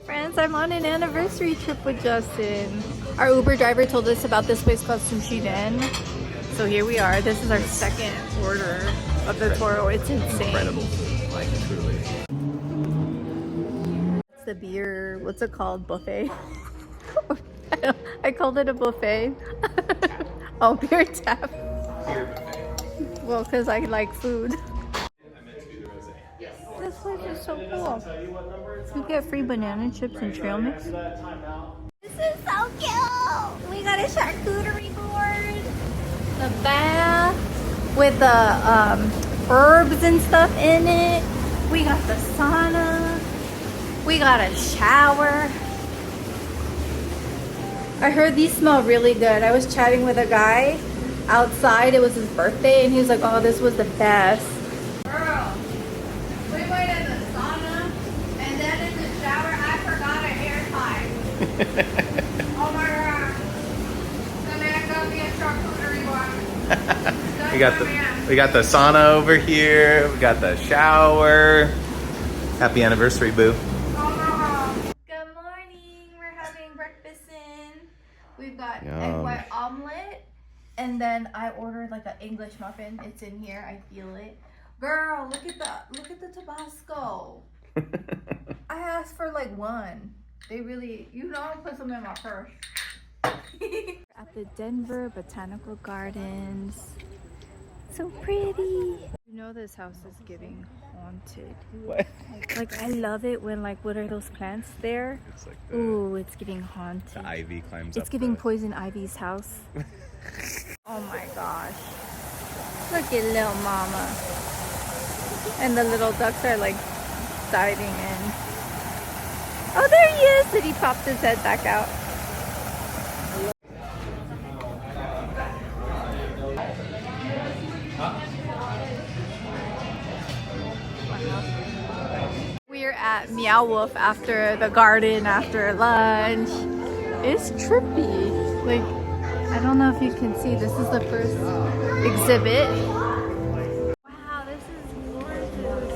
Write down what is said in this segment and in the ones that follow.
Friends, I'm on an anniversary trip with Justin. Our Uber driver told us about this place called Sushi Den. So here we are. This is our second order of the Toro. It's insane. Incredible. Like, truly. It's the beer, what's it called? Buffet? I called it a buffet. Oh, beer tap. Beer buffet. Well, because I like food. This place is so cool. You get free banana chips and trail mix. This is so cute. We got a charcuterie board. The bath with the herbs and stuff in it. We got the sauna. We got a shower. I heard these smell really good. I was chatting with a guy outside. It was his birthday and he was like, oh, this was the best. Girl, we went in the sauna and then in the shower I forgot a hair tie. Oh my god. The man got me a charcuterie board. We got the sauna over here. We got the shower. Happy anniversary, boo. Good morning. We're having breakfast in. We've got egg white omelet, and then I ordered like an English muffin. It's in here. I feel it. Girl, look at the Tabasco. I asked for like one. They really, I put some in my purse. At the Denver Botanical Gardens. So pretty. You know this house is giving haunted. What? Like I love it when like, what are those plants there? It's like Ooh, it's giving haunted. the ivy climbs up. It's giving Poison Ivy's house. Oh my gosh. Look at little mama. And the little ducks are like diving in. Oh, there he is! Did he pop his head back out? We're at Meow Wolf after the garden, after lunch. It's trippy. Like, I don't know if you can see, this is the first exhibit. Wow, this is gorgeous.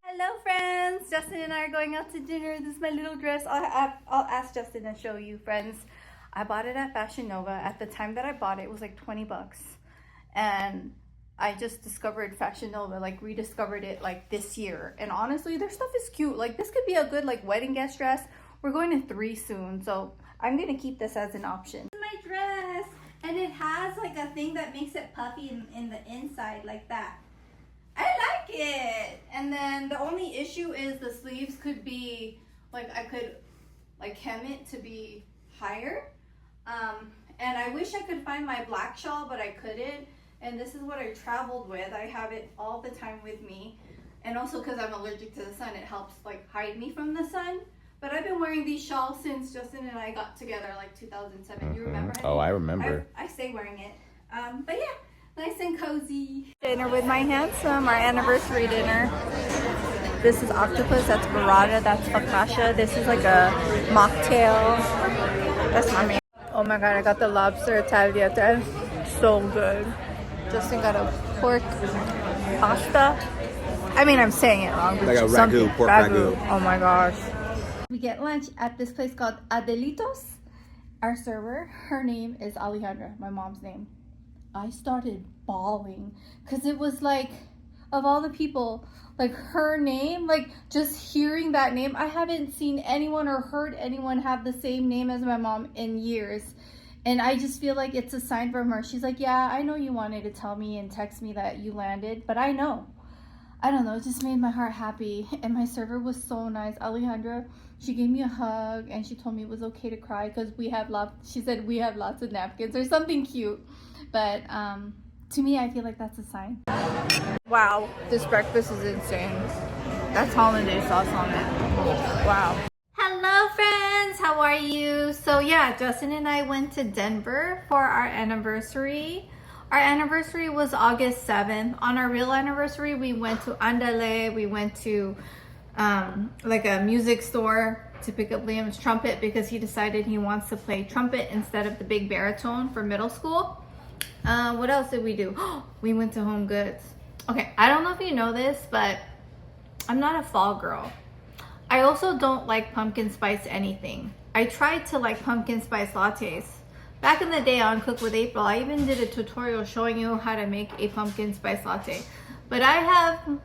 Hello friends, Justin and I are going out to dinner. This is my little dress. I'll ask Justin to show you, friends. I bought it at Fashion Nova. At the time that I bought it, it was like 20 bucks. And I just discovered Fashion Nova, like rediscovered it like this year. And honestly, their stuff is cute. Like this could be a good like wedding guest dress. We're going to 3 soon, so I'm gonna keep this as an option. This is my dress, and it has like a thing that makes it puffy in the inside like that. I like it. And then the only issue is the sleeves could be like, I could like hem it to be higher. And I wish I could find my black shawl, but I couldn't. And this is what I traveled with. I have it all the time with me. And also because I'm allergic to the sun, it helps like hide me from the sun. But I've been wearing these shawls since Justin and I got together, like 2007. You remember? Oh, I remember. I stay wearing it. But yeah, nice and cozy. Dinner with my handsome, our anniversary dinner. This is octopus, that's burrata, that's focaccia. This is like a mocktail. That's my main. Oh my god, I got the lobster tagliatelle. So good. Justin got a pork pasta. I mean, I'm saying it wrong. Like a ragu, pork ragu. Oh my gosh. We get lunch at this place called Adelitos. Our server, her name is Alejandra, my mom's name. I started bawling because it was like, of all the people, like her name, like just hearing that name. I haven't seen anyone or heard anyone have the same name as my mom in years. And I just feel like it's a sign from her. She's like, yeah, I know you wanted to tell me and text me that you landed, but I know. I don't know, it just made my heart happy. And my server was so nice. Alejandra, she gave me a hug and she told me it was okay to cry because she said we have lots of napkins or something cute. But to me, I feel like that's a sign. Wow, this breakfast is insane. That's holiday sauce on it. Wow. Hello friends, how are you? So yeah, Justin and I went to Denver for our anniversary. Our anniversary was August 7th. On our real anniversary, we went to Andale. We went to like a music store to pick up Liam's trumpet because he decided he wants to play trumpet instead of the big baritone for middle school. What else did we do? We went to Home Goods. Okay, I don't know if you know this, but I'm not a fall girl. I also don't like pumpkin spice anything. I tried to like pumpkin spice lattes. Back in the day on Cook with April, I even did a tutorial showing you how to make a pumpkin spice latte. But I have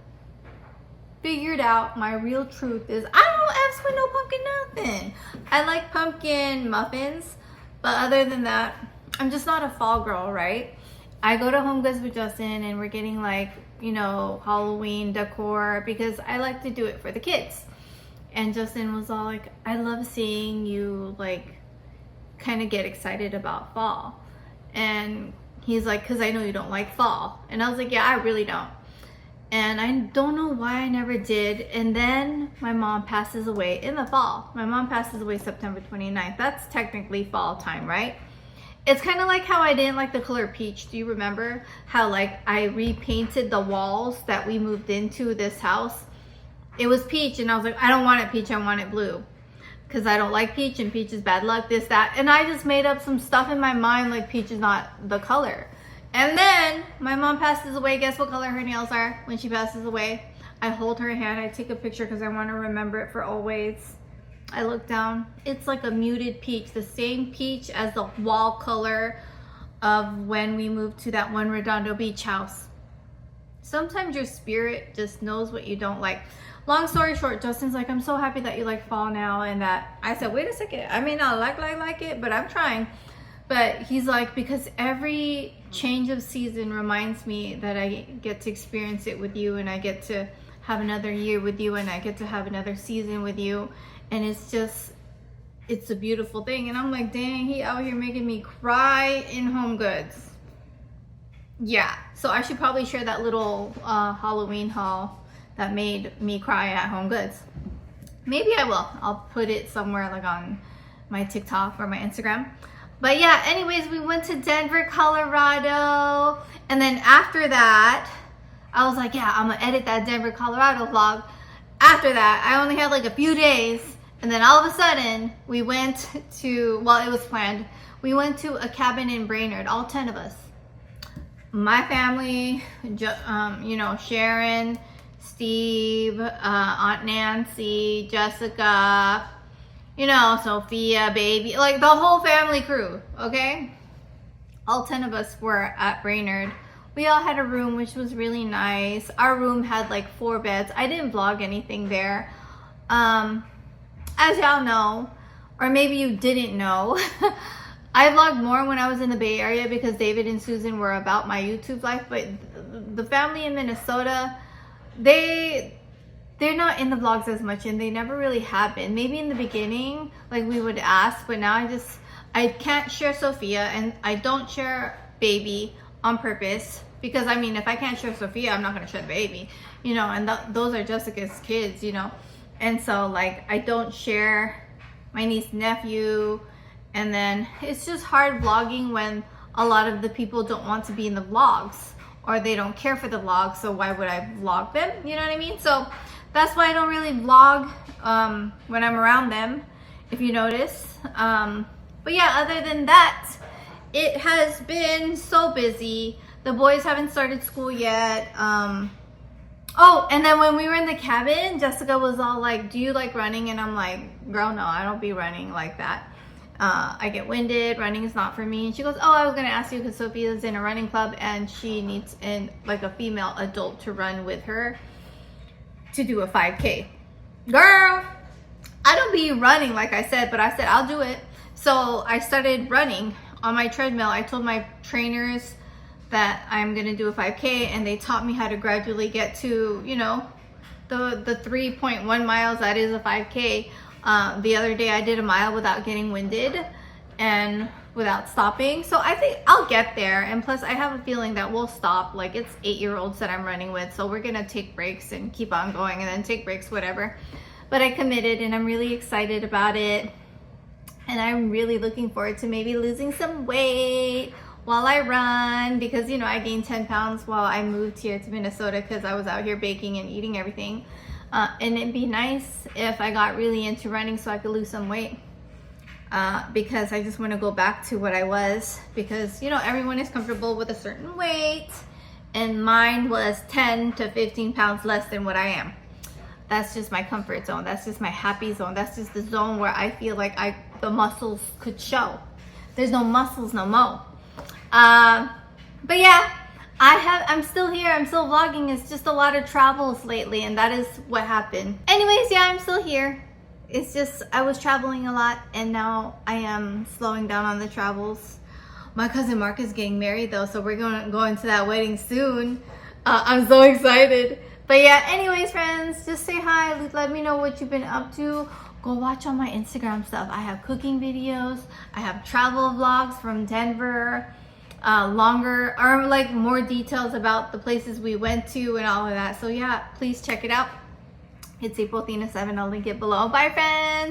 figured out my real truth is I don't ask for no pumpkin nothing. I like pumpkin muffins, but other than that, I'm just not a fall girl, right? I go to Home Goods with Justin and we're getting like, you know, Halloween decor because I like to do it for the kids. And Justin was all like, I love seeing you like kind of get excited about fall. And he's like, because I know you don't like fall. And I was like, yeah, I really don't. And I don't know why I never did. And then my mom passes away in the fall. My mom passes away September 29th. That's technically fall time, right? It's kind of like how I didn't like the color peach. Do you remember how like I repainted the walls that we moved into this house? It was peach and I was like, I don't want it peach, I want it blue. Because I don't like peach and peach is bad luck, this, that. And I just made up some stuff in my mind like peach is not the color. And then my mom passes away. Guess what color her nails are when she passes away? I hold her hand. I take a picture because I want to remember it for always. I look down. It's like a muted peach. The same peach as the wall color of when we moved to that one Redondo Beach house. Sometimes your spirit just knows what you don't like. Long story short, Justin's like, I'm so happy that you like fall now. And that I said, wait a second. I may not like it, but I'm trying. But he's like, because every change of season reminds me that I get to experience it with you and I get to have another year with you and I get to have another season with you. And it's just, it's a beautiful thing. And I'm like, dang, he out here making me cry in Home Goods. Yeah, so I should probably share that little Halloween haul that made me cry at Home Goods. Maybe I will. I'll put it somewhere like on my TikTok or my Instagram. But yeah, anyways, we went to Denver, Colorado. And then after that, I was like, yeah, I'm gonna edit that Denver, Colorado vlog. After that, I only had like a few days. And then all of a sudden, we went to, well, it was planned. We went to a cabin in Brainerd, all 10 of us. My family, you know, Sharon, Steve, Aunt Nancy, Jessica, you know, Sophia, baby, like the whole family crew, okay? All 10 of us were at Brainerd. We all had a room, which was really nice. Our room had like 4 beds. I didn't vlog anything there. As y'all know, or maybe you didn't know, I vlogged more when I was in the Bay Area because David and Susan were about my YouTube life, but the family in Minnesota, they're not in the vlogs as much and they never really have been. Maybe in the beginning, like we would ask, but now I can't share Sophia and I don't share baby on purpose because I mean, if I can't share Sophia, I'm not going to share baby, you know, and those are Jessica's kids, you know. And so like, I don't share my niece and nephew. And then it's just hard vlogging when a lot of the people don't want to be in the vlogs or they don't care for the vlogs. So why would I vlog them? You know what I mean? So that's why I don't really vlog when I'm around them, if you notice. But yeah, other than that, it has been so busy. The boys haven't started school yet. Oh, and then when we were in the cabin, Jessica was all like, do you like running? And I'm like, girl, no, I don't be running like that. I get winded, running is not for me. And she goes, oh, I was gonna ask you because Sophia's in a running club and she needs like a female adult to run with her to do a 5K. Girl, I don't be running like I said, but I said I'll do it. So I started running on my treadmill. I told my trainers that I'm gonna do a 5K and they taught me how to gradually get to, you know, the 3.1 miles that is a 5K. The other day I did a mile without getting winded and without stopping. So I think I'll get there. And plus I have a feeling that we'll stop. Like it's 8-year-olds that I'm running with. So we're going to take breaks and keep on going and then take breaks, whatever. But I committed and I'm really excited about it. And I'm really looking forward to maybe losing some weight while I run because, you know, I gained 10 pounds while I moved here to Minnesota because I was out here baking and eating everything. And it'd be nice if I got really into running so I could lose some weight because I just want to go back to what I was because, you know, everyone is comfortable with a certain weight and mine was 10 to 15 pounds less than what I am. That's just my comfort zone. That's just my happy zone. That's just the zone where I feel like the muscles could show. There's no muscles no more. But yeah, I'm still here. I'm still vlogging. It's just a lot of travels lately, and that is what happened. Anyways, yeah, I'm still here. It's just I was traveling a lot, and now I am slowing down on the travels. My cousin Mark is getting married though, so we're gonna go into that wedding soon. I'm so excited. But yeah, anyways, friends, just say hi. Let me know what you've been up to. Go watch all my Instagram stuff. I have cooking videos. I have travel vlogs from Denver. Longer or like more details about the places we went to and all of that. So yeah, please check it out. It's April 7. I'll link it below. Bye, friends.